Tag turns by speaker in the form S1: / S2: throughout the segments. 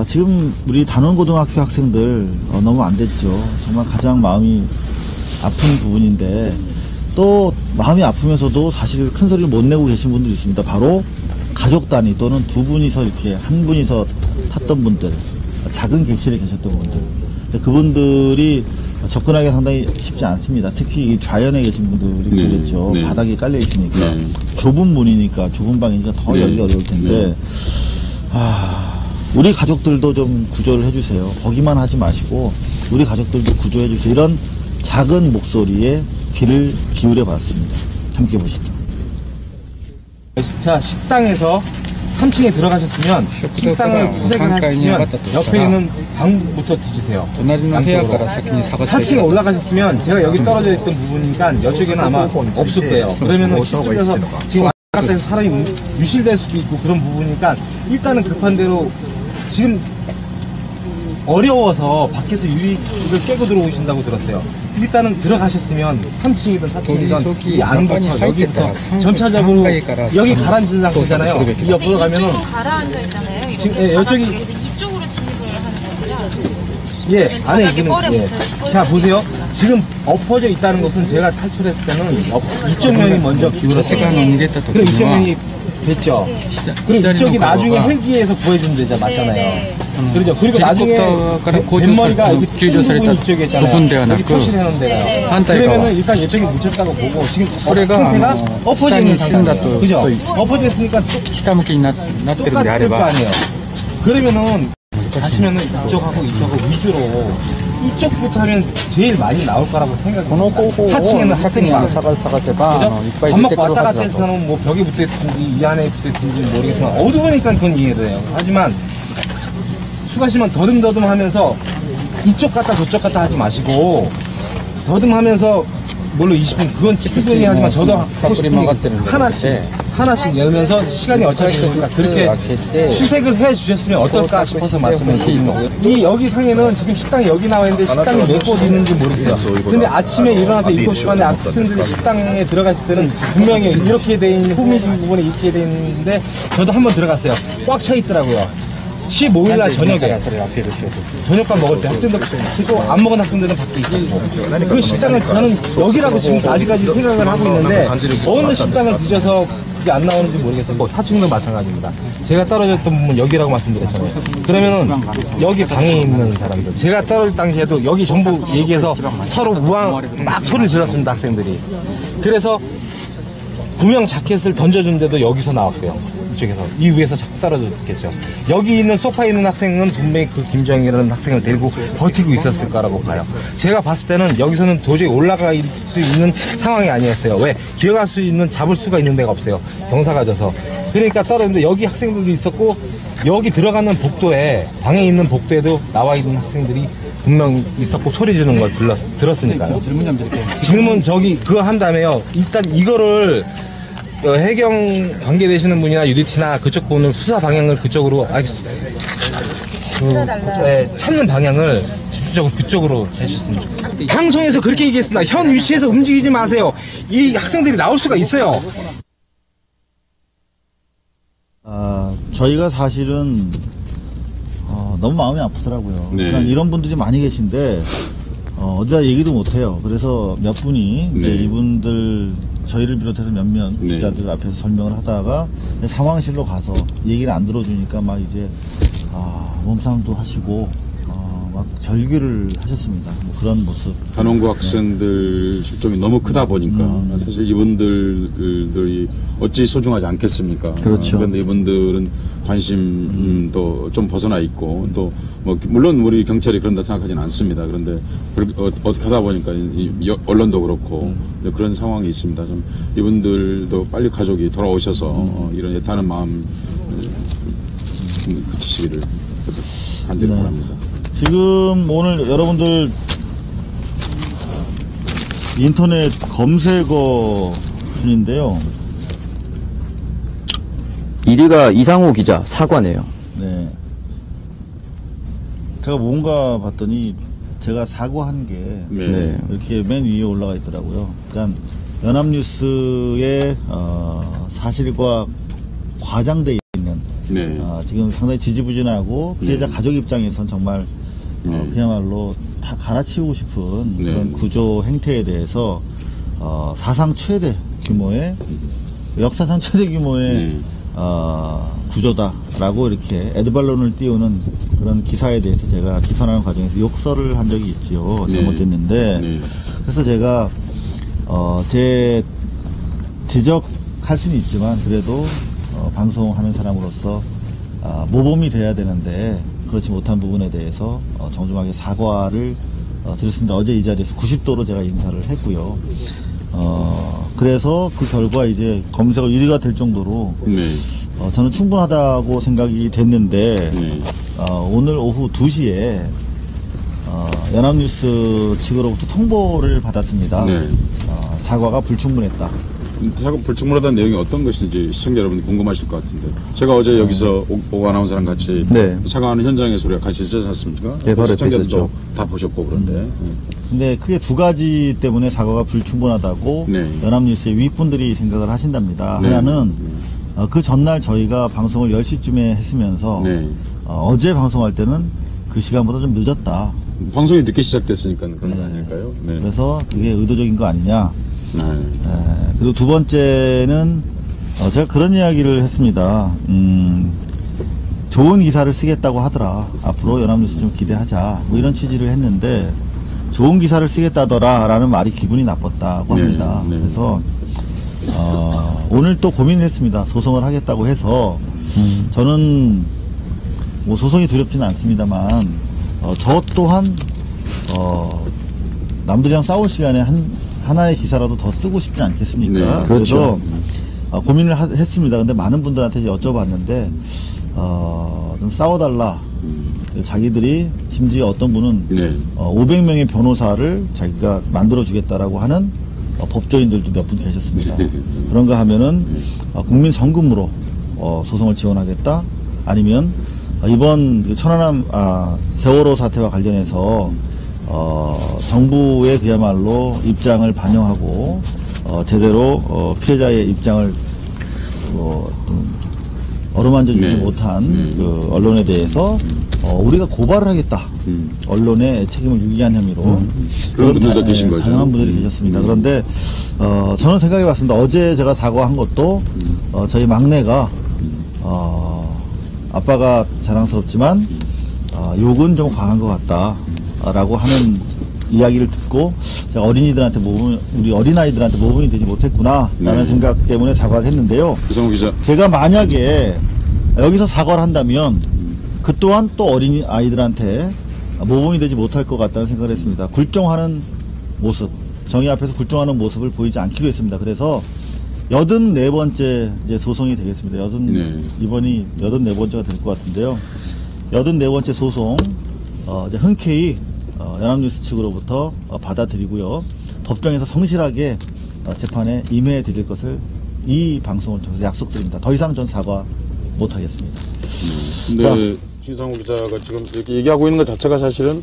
S1: 지금 우리 단원고등학교 학생들 너무 안 됐죠. 정말 가장 마음이 아픈 부분인데, 또 마음이 아프면서도 사실 큰 소리를 못 내고 계신 분들이 있습니다. 바로 가족 단위 또는 두 분이서 이렇게 한 분이서 탔던 분들, 작은 객실에 계셨던 분들, 그분들이 접근하기가 상당히 쉽지 않습니다. 특히 이 좌연에 계신 분들이 그랬죠.
S2: 네.
S1: 바닥에 깔려 있으니까.
S2: 네.
S1: 좁은 문이니까, 좁은 방이니까 더
S2: 네.
S1: 열기 어려울 텐데, 우리 가족들도 좀 구조를 해주세요. 거기만 하지 마시고 우리 가족들도 구조해 주세요. 이런 작은 목소리에 귀를 기울여 봤습니다. 함께 보시죠.
S3: 자, 식당에서 3층에 들어가셨으면 식당을 후색을 하셨으면 옆에 있는 방부터 뒤지세요. 4층에 올라가셨으면 제가 여기 떨어져 있던 부분이니까 이쪽에는 아마 없을 거예요. 그러면은 이쪽에서 지금 왔다 갔다 해서 사람이 유실될 수도 있고 그런 부분이니까 일단은 급한 대로 지금 어려워서 밖에서 유리를 깨고 들어오신다고 들었어요. 일단은 들어가셨으면 3층이든 4층이든 이 안부터 여기부터 전차적으로 여기 가라앉은 상태잖아요. 이 옆으로 가면은
S4: 가라앉아 있잖아요.
S3: 지금 이쪽이
S4: 이쪽으로 진입을 하는 거죠.
S3: 예, 안에 있는 자 보세요. 지금 엎어져 있다는 것은 제가 탈출했을 때는 이쪽 면이 먼저 기울었어요. 그럼 이쪽 면이 됐죠. 그리고 이쪽이 나중에 헬기에서 구해준 데자 맞잖아요. 그렇죠. 그리고 나중에 뱃머리가 여기 큰 부분 이쪽에 있잖아요. 여기 표시를 해놓은 데가. 그러면은 일단 이쪽에 묻혔다고 보고 지금 상태가 엎어져 있는 상태예요. 그죠? 엎어져 있으니까 똑같을 거 아니에요. 그러면은 가시면은 이쪽하고 이쪽하고 위주로 이쪽부터 하면 제일 많이 나올 거라고 생각해요. 4층에는 학생이 많아요. 그죠? 밥 먹고 왔다 갔다 해서는 뭐 벽에 붙어 있든지 이 안에 붙어 있든지 모르겠지만 어두우니까 그건 이해돼요. 하지만 수고하시면 더듬더듬 하면서 이쪽 갔다 저쪽 갔다 하지 마시고 더듬하면서 물론 20분 그건 충분히 하지만 저도 하고 싶은 게 하나씩 열면서 시간이 어차피 있으니까 그렇게 수색을 해 주셨으면 어떨까 싶어서 말씀을 드리는 거고요. 이 여기 상에는 지금 식당이 여기 나와 있는데 식당이 몇 곳 있는지 모르겠어요. 근데 아침에 일어나서 7시 반에 학생들이 식당에 들어갔을 때는 분명히 이렇게 돼 있는 후미진 부분에 이렇게 돼 있는데 저도 한번 들어갔어요. 꽉 차 있더라고요. 15일날 저녁에 저녁밥 먹을 때 학생들 그리고 안 먹은 학생들은 밖에 있었고 그 식당을 저는 여기라고 지금 아직까지 생각을 하고 있는데 어느 식당을 뒤져서 그게 안 나오는지 모르겠어요. 뭐 4층도 마찬가지입니다. 제가 떨어졌던 부분 여기라고 말씀드렸잖아요. 그러면은 여기 방에 있는 사람들 제가 떨어질 당시에도 여기 전부 얘기해서 서로 막 소리를 질렀습니다. 학생들이. 그래서 구명 자켓을 던져준데도 여기서 나왔고요. 이쪽에서 이 위에서 자꾸 떨어졌겠죠. 여기 있는 소파에 있는 학생은 분명히 그 김정희라는 학생을 데리고 버티고 있었을 거라고 봐요. 제가 봤을 때는 여기서는 도저히 올라갈 수 있는 상황이 아니었어요. 왜? 기어갈 수 있는 잡을 수가 있는 데가 없어요. 경사가 져서. 그러니까 떨어졌는데 여기 학생들도 있었고 여기 들어가는 복도에 방에 있는 복도에도 나와 있는 학생들이 분명히 있었고 소리 지르는 걸 들었으니까요. 질문 좀 드릴게요. 질문 저기 그거 한 다음에요. 일단 이거를 해경 관계되시는 분이나 UDT나 그쪽 분은 수사 방향을 그쪽으로 찾는 방향을 집중적으로 그쪽으로 해주셨으면 좋겠습니다. 방송에서 그렇게 얘기했습니다. 현 위치에서 움직이지 마세요. 이 학생들이 나올 수가 있어요.
S1: 저희가 사실은 너무 마음이 아프더라고요.
S2: 네.
S1: 그러니까 이런 분들이 많이 계신데 어디다 얘기도 못해요. 그래서 몇 분이 이제 이분들 저희를 비롯해서 몇몇 기자들 앞에서 설명을 하다가 상황실로 가서 얘기를 안 들어주니까 막 이제 몸싸움도 하시고 막 절규를 하셨습니다. 뭐 그런 모습.
S2: 단원고 학생들 실종이 너무 크다 보니까 사실 이분들이 어찌 소중하지 않겠습니까?
S1: 그렇죠.
S2: 그런데 이분들은 관심도 좀 벗어나 있고 또 뭐 물론 우리 경찰이 그런다 생각하지는 않습니다. 그런데 어떻게 하다 보니까 언론도 그렇고 그런 상황이 있습니다. 좀 이분들도 빨리 가족이 돌아오셔서 이런 애타는 마음 그치시기를 간절히 바랍니다.
S1: 지금 오늘 여러분들 인터넷 검색어 순인데요.
S5: 1위가 이상호 기자 사과네요.
S1: 네. 제가 뭔가 봤더니 제가 사과한 게 이렇게 맨 위에 올라가 있더라고요. 그러니까 연합뉴스의 사실과 과장되어 있는
S2: 네.
S1: 지금 상당히 지지부진하고 피해자 가족 입장에선 정말 그야말로 다 갈아치우고 싶은 그런 구조 행태에 대해서 사상 최대 규모의 역사상 최대 규모의 구조다라고 이렇게 에드발론을 띄우는 그런 기사에 대해서 제가 비판하는 과정에서 욕설을 한 적이 있지요. 잘못됐는데 그래서 제가 제 지적할 수는 있지만 그래도 방송하는 사람으로서 모범이 돼야 되는데 그렇지 못한 부분에 대해서 정중하게 사과를 드렸습니다. 어제 이 자리에서 90도로 제가 인사를 했고요. 그래서 그 결과 이제 검색어 1위가 될 정도로 저는 충분하다고 생각이 됐는데 오늘 오후 2시에 연합뉴스 측으로부터 통보를 받았습니다. 사과가 불충분했다.
S2: 불충분하다는 내용이 어떤 것인지 시청자 여러분이 궁금하실 것 같은데 제가 어제 여기서 오 아나운서랑 같이 사과하는 현장에서 우리가 같이 있었지 않습니까?
S5: 네, 바로
S2: 시청자들도 다 보셨고 그런데
S1: 근데 크게 두 가지 때문에 사과가 불충분하다고 연합뉴스의 윗분들이 생각을 하신답니다. 하나는 그 전날 저희가 방송을 10시쯤에 했으면서 어제 방송할 때는 그 시간보다 좀 늦었다.
S2: 방송이 늦게 시작됐으니까 그런 거 아닐까요?
S1: 그래서 그게 의도적인 거 아니냐. 그리고 두 번째는 제가 그런 이야기를 했습니다. 좋은 기사를 쓰겠다고 하더라. 앞으로 연합뉴스 좀 기대하자. 뭐 이런 취지를 했는데 좋은 기사를 쓰겠다더라 라는 말이 기분이 나빴다고 합니다. 그래서 오늘 또 고민을 했습니다. 소송을 하겠다고 해서 저는 뭐 소송이 두렵지는 않습니다만 저 또한 남들이랑 싸울 시간에 하나의 기사라도 더 쓰고 싶지 않겠습니까? 그래서 고민을 했습니다. 근데 많은 분들한테 이제 여쭤봤는데 좀 싸워달라. 자기들이 심지어 어떤 분은 500명의 변호사를 자기가 만들어주겠다라고 하는 법조인들도 몇 분 계셨습니다. 그런가 하면은 국민 성금으로 소송을 지원하겠다. 아니면 이번 천안함 세월호 사태와 관련해서 정부의 그야말로 입장을 반영하고 제대로 피해자의 입장을 어루만져주지 못한 그 언론에 대해서 우리가 고발을 하겠다. 언론의 책임을 유기한 혐의로
S2: 그런 분들도 계신 거죠.
S1: 다양한 분들이 계셨습니다. 그런데 저는 생각해봤습니다. 어제 제가 사과한 것도 저희 막내가 아빠가 자랑스럽지만 욕은 좀 강한 것 같다라고 하는 이야기를 듣고 제가 어린이들한테 우리 어린아이들한테 모범이 되지 못했구나라는 생각 때문에 사과를 했는데요.
S2: 이성우 기자.
S1: 제가 만약에 여기서 사과를 한다면 그 또한 또 어린이 아이들한테 모범이 되지 못할 것 같다는 생각을 했습니다. 굴종하는 모습, 정의 앞에서 굴종하는 모습을 보이지 않기로 했습니다. 그래서 84번째 이제 소송이 되겠습니다. 이번이 84번째가 될 것 같은데요. 84번째 소송 이제 흔쾌히 연합뉴스 측으로부터 받아들이고요. 법정에서 성실하게 재판에 임해 드릴 것을 이 방송을 통해서 약속드립니다. 더 이상 전 사과 못하겠습니다.
S2: 근데 이성우 기자가 지금 이렇게 얘기하고 있는 것 자체가 사실은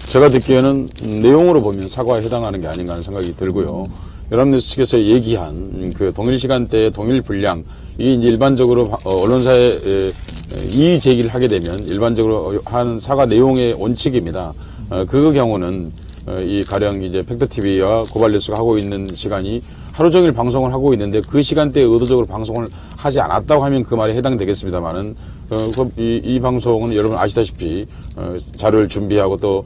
S2: 제가 듣기에는 내용으로 보면 사과에 해당하는 게 아닌가 하는 생각이 들고요. 연합뉴스 측에서 얘기한 그 동일 시간대의 동일 분량, 이 이제 일반적으로 언론사에 이의 제기를 하게 되면 일반적으로 하는 사과 내용의 원칙입니다. 그 경우는 이 가령 이제 팩트TV와 고발뉴스가 하고 있는 시간이 하루 종일 방송을 하고 있는데 그 시간대에 의도적으로 방송을 하지 않았다고 하면 그 말에 해당되겠습니다만은 이 방송은 여러분 아시다시피 자료를 준비하고 또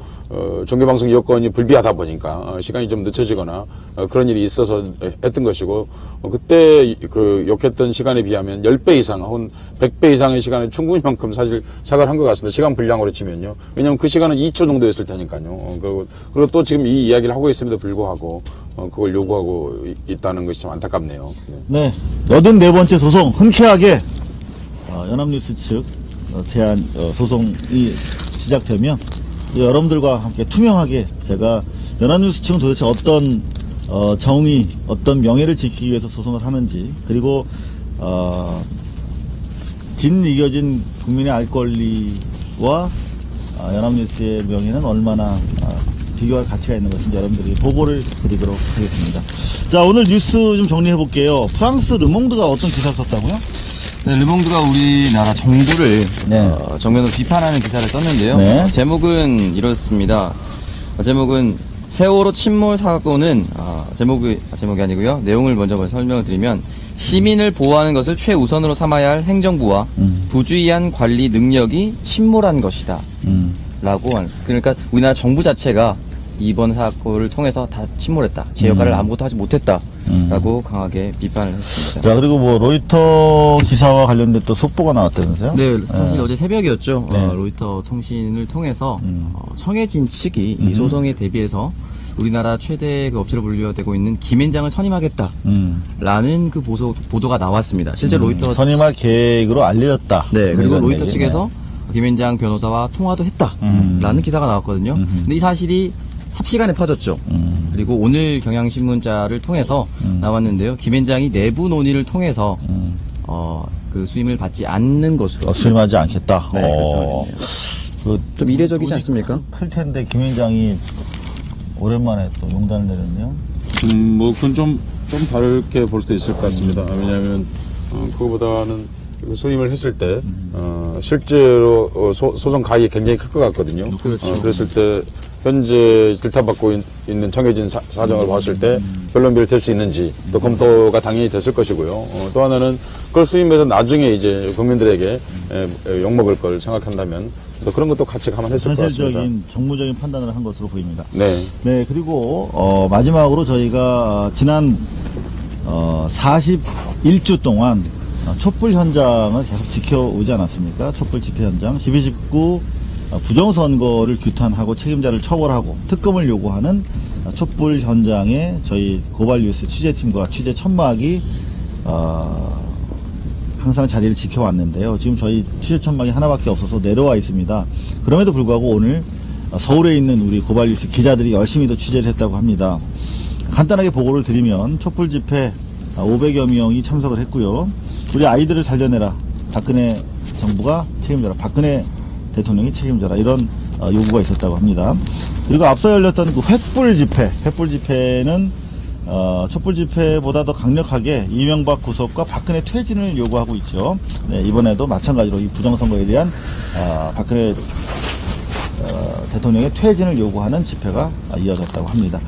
S2: 종교방송 여건이 불비하다 보니까 시간이 좀 늦춰지거나 그런 일이 있어서 했던 것이고 그때 그 욕했던 시간에 비하면 10배 이상 혹은 100배 이상의 시간에 충분히만큼 사실 사과를 한 것 같습니다. 시간 분량으로 치면요. 왜냐하면 그 시간은 2초 정도였을 테니까요. 그리고 또 지금 이 이야기를 하고 있음에도 불구하고 그걸 요구하고 있다는 것이 좀 안타깝네요.
S1: 네. 84번째 소송 흔쾌하게 연합뉴스 측 제안 소송이 시작되면 여러분들과 함께 투명하게 제가 연합뉴스 측은 도대체 어떤 정의, 어떤 명예를 지키기 위해서 소송을 하는지 그리고 진 이겨진 국민의 알 권리와 연합뉴스의 명예는 얼마나 비교할 가치가 있는 것인지 여러분들이 보고를 드리도록 하겠습니다. 자, 오늘 뉴스 좀 정리해 볼게요. 프랑스 르몽드가 어떤 기사를 썼다고요?
S5: 네, 르몽드가 우리나라 정부를
S1: 네.
S5: 정면으로 비판하는 기사를 썼는데요.
S1: 네.
S5: 제목은 이렇습니다. 제목은 세월호 침몰 사고는 제목이 아니고요. 내용을 먼저 설명을 드리면 시민을 보호하는 것을 최우선으로 삼아야 할 행정부와 부주의한 관리 능력이 침몰한 것이다. 그러니까 우리나라 정부 자체가 이번 사고를 통해서 다 침몰했다. 제 역할을 아무것도 하지 못했다라고 강하게 비판을 했습니다.
S1: 자, 그리고 뭐 로이터 기사와 관련된 또 속보가 나왔다면서요?
S5: 네, 사실 어제 새벽이었죠.
S1: 네.
S5: 로이터 통신을 통해서 청해진 측이 이 소송에 대비해서 우리나라 최대 그 업체로 분류되고 있는 김앤장을 선임하겠다라는 그 보도가 나왔습니다. 실제 로이터
S1: 선임할 계획으로 알려졌다.
S5: 네, 그리고
S1: 이런
S5: 로이터
S1: 얘기.
S5: 측에서 김앤장 변호사와 통화도 했다라는 기사가 나왔거든요. 근데 이 사실이 삽시간에 퍼졌죠. 그리고 오늘 경향신문자를 통해서 나왔는데요. 김앤장이 내부 논의를 통해서 그 수임을 받지 않는 것으로.
S1: 수임하지 않겠다.
S5: 네, 그렇죠. 좀 이례적이지 않습니까?
S1: 클 텐데 김앤장이 오랜만에 또 용단을 내렸네요.
S2: 뭐 그건 좀 다르게 볼 수도 있을 것 같습니다. 왜냐하면 그거보다는 소임을 했을 때 실제로 소송 가액이 굉장히 클 것 같거든요.
S5: 그렇죠.
S2: 그랬을 때 현재 질타받고 있는 청해진 사정을 봤을 때 변론비를 댈 수 있는지 또 검토가 당연히 됐을 것이고요. 또 하나는 그걸 수임해서 나중에 이제 국민들에게 욕먹을 걸 생각한다면 또 그런 것도 같이 감안했을 것 같습니다.
S1: 현실적인 정무적인 판단을 한 것으로 보입니다.
S2: 네.
S1: 네, 그리고 마지막으로 저희가 지난 41주 동안 촛불 현장을 계속 지켜오지 않았습니까? 촛불 집회 현장 12.19 부정선거를 규탄하고 책임자를 처벌하고 특검을 요구하는 촛불 현장에 저희 고발뉴스 취재팀과 취재 천막이 항상 자리를 지켜왔는데요. 지금 저희 취재 천막이 하나밖에 없어서 내려와 있습니다. 그럼에도 불구하고 오늘 서울에 있는 우리 고발뉴스 기자들이 열심히 더 취재를 했다고 합니다. 간단하게 보고를 드리면 촛불 집회 500여 명이 참석을 했고요. 우리 아이들을 살려내라. 박근혜 정부가 책임져라. 박근혜 대통령이 책임져라. 이런 요구가 있었다고 합니다. 그리고 앞서 열렸던 그 횃불 집회는 촛불 집회보다 더 강력하게 이명박 구속과 박근혜 퇴진을 요구하고 있죠. 네, 이번에도 마찬가지로 이 부정선거에 대한 박근혜 대통령의 퇴진을 요구하는 집회가 이어졌다고 합니다.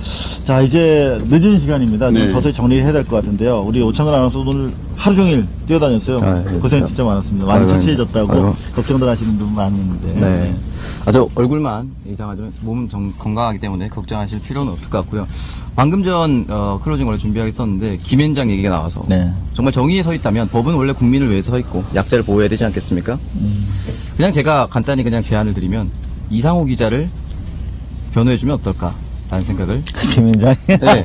S1: 자, 이제 늦은 시간입니다. 좀
S2: 네.
S1: 서서히 정리를 해야 될 것 같은데요. 우리 오창근 아나운서 오늘 하루 종일 뛰어다녔어요.
S5: 네,
S1: 고생
S5: 그렇죠.
S1: 진짜 많았습니다. 많이
S5: 아이고,
S1: 천천해졌다고
S5: 아이고.
S1: 걱정들 하시는 분 많은데.
S5: 네. 아주 얼굴만 이상하죠. 몸은 건강하기 때문에 걱정하실 필요는 없을 것 같고요. 방금 전 클로징 원래 준비하겠었는데 김앤장 얘기가 나와서
S1: 네.
S5: 정말 정의에 서 있다면 법은 원래 국민을 위해 서 있고 약자를 보호해야 되지 않겠습니까? 그냥 제가 간단히 그냥 제안을 드리면 이상호 기자를 변호해주면 어떨까라는 생각을.
S1: 김앤장?
S5: 네.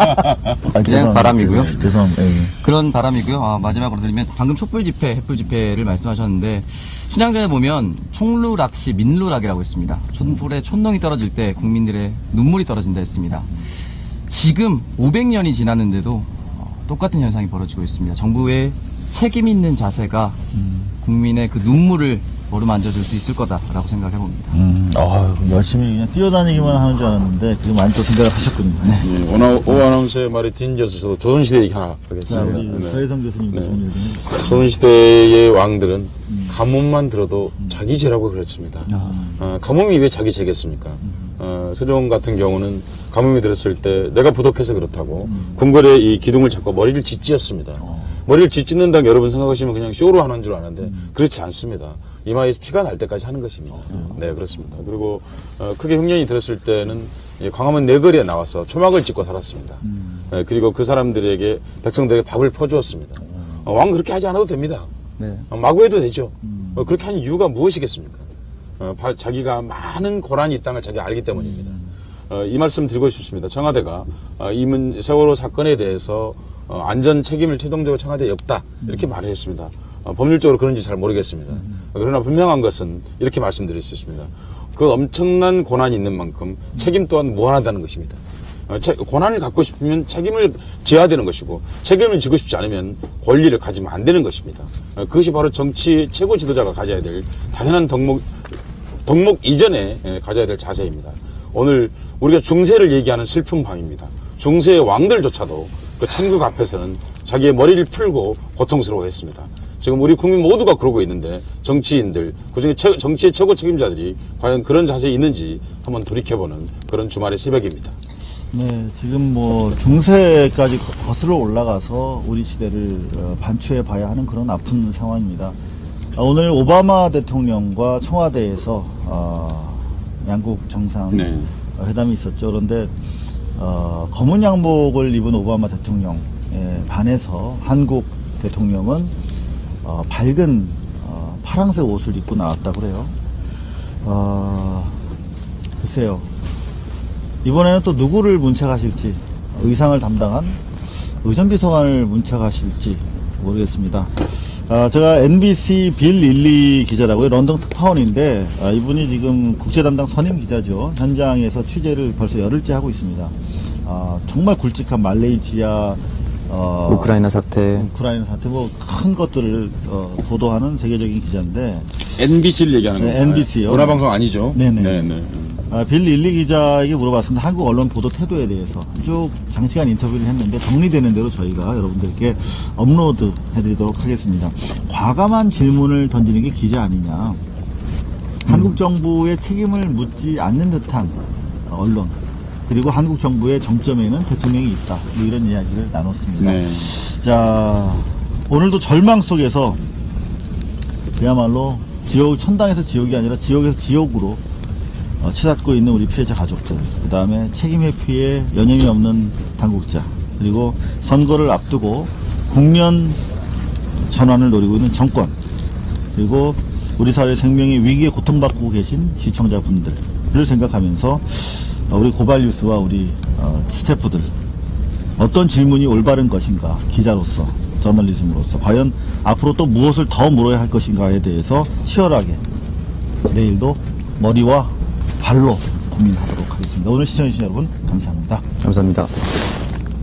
S5: 그냥 바람이고요.
S1: 죄송합니다. 예.
S5: 그런 바람이고요. 마지막으로 드리면 방금 촛불 집회, 횃불 집회를 말씀하셨는데 순양전에 보면 총루락시 민루락이라고 했습니다. 촛불에 촛농이 떨어질 때 국민들의 눈물이 떨어진다 했습니다. 지금 500년이 지났는데도 똑같은 현상이 벌어지고 있습니다. 정부의 책임 있는 자세가 국민의 그 눈물을 어루만져줄 수 있을 거다라고 생각을 해봅니다.
S1: 열심히 그냥 뛰어다니기만 하는 줄 알았는데 그게 많이 또 생각을 하셨군요. 네.
S2: 오 아나운서의 말이 뒤집어서 저도 조선시대 얘기 하나
S1: 자,
S2: 하겠습니다.
S1: 우리
S2: 네.
S1: 서혜성 교수님도 좀 얘기 좀 해주세요.
S2: 조선시대의 왕들은 가뭄만 들어도 자기 죄라고 그랬습니다. 가뭄이 왜 자기 죄겠습니까? 세종 같은 경우는 가뭄이 들었을 때 내가 부덕해서 그렇다고 궁궐에 이 기둥을 잡고 머리를 짓지었습니다. 머리를 짓짓는다고 여러분 생각하시면 그냥 쇼로 하는 줄 아는데 그렇지 않습니다. 이마에서 피가 날 때까지 하는 것입니다. 네, 그렇습니다. 그리고 크게 흉년이 들었을 때는 광화문 내거리에 나와서 초막을 짓고 살았습니다. 그리고 그 사람들에게 백성들에게 밥을 퍼주었습니다. 왕 그렇게 하지 않아도 됩니다.
S5: 네.
S2: 마구 해도 되죠. 그렇게 하는 이유가 무엇이겠습니까? 자기가 많은 고난이 있다는 걸 자기가 알기 때문입니다. 이 말씀 드리고 싶습니다. 청와대가 세월호 사건에 대해서 안전 책임을 최종적으로 청와대에 없다 이렇게 말을 했습니다. 법률적으로 그런지 잘 모르겠습니다. 그러나 분명한 것은 이렇게 말씀드릴 수 있습니다. 그 엄청난 고난이 있는 만큼 책임 또한 무한하다는 것입니다. 고난을 갖고 싶으면 책임을 져야 되는 것이고 책임을 지고 싶지 않으면 권리를 가지면 안 되는 것입니다. 그것이 바로 정치 최고 지도자가 가져야 될 당연한 덕목 이전에 가져야 될 자세입니다. 오늘 우리가 중세를 얘기하는 슬픈 밤입니다. 중세의 왕들조차도 그 천국 앞에서는 자기의 머리를 풀고 고통스러워했습니다. 지금 우리 국민 모두가 그러고 있는데 정치인들, 그중에 정치의 최고 책임자들이 과연 그런 자세에 있는지 한번 돌이켜보는 그런 주말의 새벽입니다.
S1: 네, 지금 뭐 중세까지 거슬러 올라가서 우리 시대를 반추해 봐야 하는 그런 아픈 상황입니다. 오늘 오바마 대통령과 청와대에서 양국 정상
S2: 네.
S1: 회담이 있었죠. 그런데 검은 양복을 입은 오바마 대통령에 반해서 한국 대통령은 밝은 파란색 옷을 입고 나왔다고 그래요. 글쎄요. 이번에는 또 누구를 문책하실지, 의상을 담당한 의전비서관을 문책하실지 모르겠습니다. 제가 NBC 빌 릴리 기자라고요. 런던 특파원인데 이분이 지금 국제 담당 선임 기자죠. 현장에서 취재를 벌써 열흘째 하고 있습니다. 정말 굵직한 말레이시아,
S5: 우크라이나 사태
S1: 뭐 큰 것들을 보도하는 세계적인 기자인데
S2: NBC를 얘기하는
S1: 네,
S2: 건가요?
S1: NBC요.
S2: 문화방송 아니죠?
S1: 네네.
S2: 네네.
S1: 빌 릴리 기자에게 물어봤습니다. 한국 언론 보도 태도에 대해서 쭉 장시간 인터뷰를 했는데 정리되는 대로 저희가 여러분들께 업로드 해드리도록 하겠습니다. 과감한 질문을 던지는 게 기자 아니냐. 한국 정부의 책임을 묻지 않는 듯한 언론, 그리고 한국 정부의 정점에는 대통령이 있다. 뭐 이런 이야기를 나눴습니다.
S2: 네.
S1: 자, 오늘도 절망 속에서 그야말로 천당에서 지옥이 아니라 지옥에서 지옥으로 치닫고 있는 우리 피해자 가족들, 그 다음에 책임 회피에 여념이 없는 당국자, 그리고 선거를 앞두고 국면 전환을 노리고 있는 정권, 그리고 우리 사회 생명의 위기에 고통받고 계신 시청자분들을 생각하면서 우리 고발뉴스와 우리 스태프들 어떤 질문이 올바른 것인가, 기자로서, 저널리즘으로서 과연 앞으로 또 무엇을 더 물어야 할 것인가에 대해서 치열하게 내일도 머리와 발로 고민하도록 하겠습니다. 오늘 시청해주신 여러분 감사합니다.
S5: 감사합니다.